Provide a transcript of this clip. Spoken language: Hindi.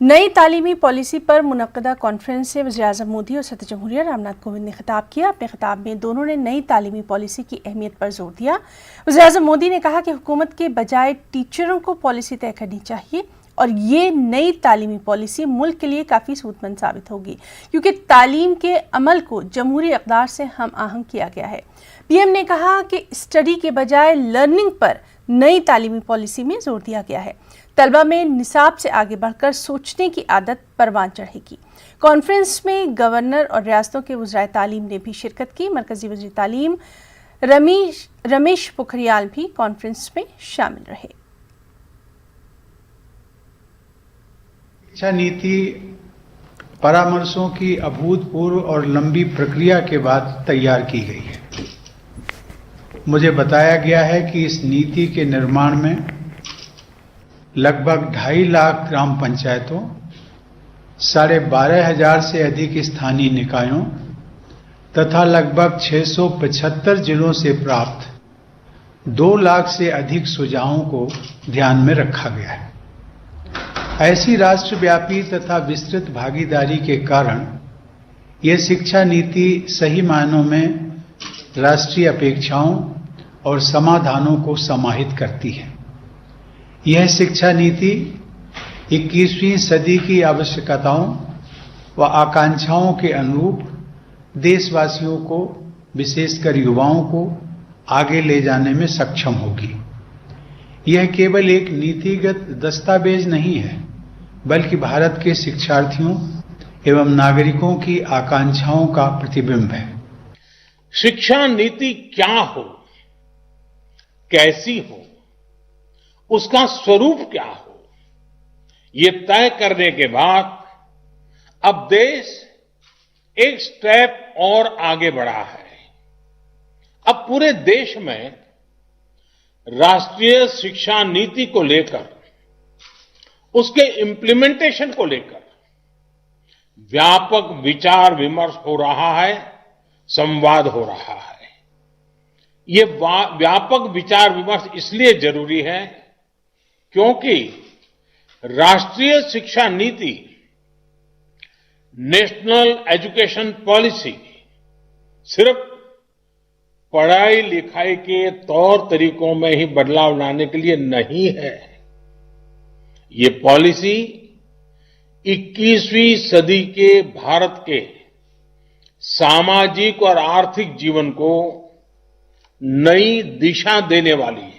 नई तालीमी पॉलिसी पर मुनक्कदा कॉन्फ्रेंस से वज़ीर-ए-आज़म मोदी और सदर जमहूरिया रामनाथ कोविंद ने खिताब किया। अपने खिताब में दोनों ने नई तालीमी पॉलिसी की अहमियत पर जोर दिया। वज़ीर-ए-आज़म मोदी ने कहा कि हुकूमत के बजाय टीचरों को पॉलिसी तय करनी चाहिए और ये नई तालीमी पॉलिसी मुल्क के लिए काफ़ी सूदमंद साबित होगी, क्योंकि तालीम के अमल को जमहूरी इक़दार से हम आहंग किया गया है। पीएम ने कहा कि स्टडी के बजाय लर्निंग पर नई तालीमी पॉलिसी में जोर दिया गया है। तलबा में निसाब से आगे बढ़कर सोचने की आदत परवान चढ़ेगी। कॉन्फ्रेंस में गवर्नर और रियासतों के वज़राए तालीम ने भी शिरकत की। मरकजी वज़ीर तालीम रमेश पोखरियाल भी कॉन्फ्रेंस में शामिल रहे। शिक्षा नीति परामर्शों की अभूतपूर्व और लंबी प्रक्रिया के बाद तैयार की गई है। मुझे बताया गया है कि इस नीति के निर्माण में लगभग 2.5 लाख ग्राम पंचायतों, 12,500 से अधिक स्थानीय निकायों तथा लगभग 675 जिलों से प्राप्त 2 लाख से अधिक सुझावों को ध्यान में रखा गया है। ऐसी राष्ट्रव्यापी तथा विस्तृत भागीदारी के कारण यह शिक्षा नीति सही मायनों में राष्ट्रीय अपेक्षाओं और समाधानों को समाहित करती है। यह शिक्षा नीति 21वीं सदी की आवश्यकताओं व आकांक्षाओं के अनुरूप देशवासियों को, विशेषकर युवाओं को आगे ले जाने में सक्षम होगी। यह केवल एक नीतिगत दस्तावेज नहीं है, बल्कि भारत के शिक्षार्थियों एवं नागरिकों की आकांक्षाओं का प्रतिबिंब है। शिक्षा नीति क्या हो, कैसी हो, उसका स्वरूप क्या हो, ये तय करने के बाद अब देश एक स्टेप और आगे बढ़ा है। अब पूरे देश में राष्ट्रीय शिक्षा नीति को लेकर, उसके इम्प्लीमेंटेशन को लेकर व्यापक विचार विमर्श हो रहा है, संवाद हो रहा है। ये व्यापक विचार विमर्श इसलिए जरूरी है क्योंकि राष्ट्रीय शिक्षा नीति, नेशनल एजुकेशन पॉलिसी सिर्फ पढ़ाई लिखाई के तौर तरीकों में ही बदलाव लाने के लिए नहीं है। ये पॉलिसी 21वीं सदी के भारत के सामाजिक और आर्थिक जीवन को नई दिशा देने वाली है।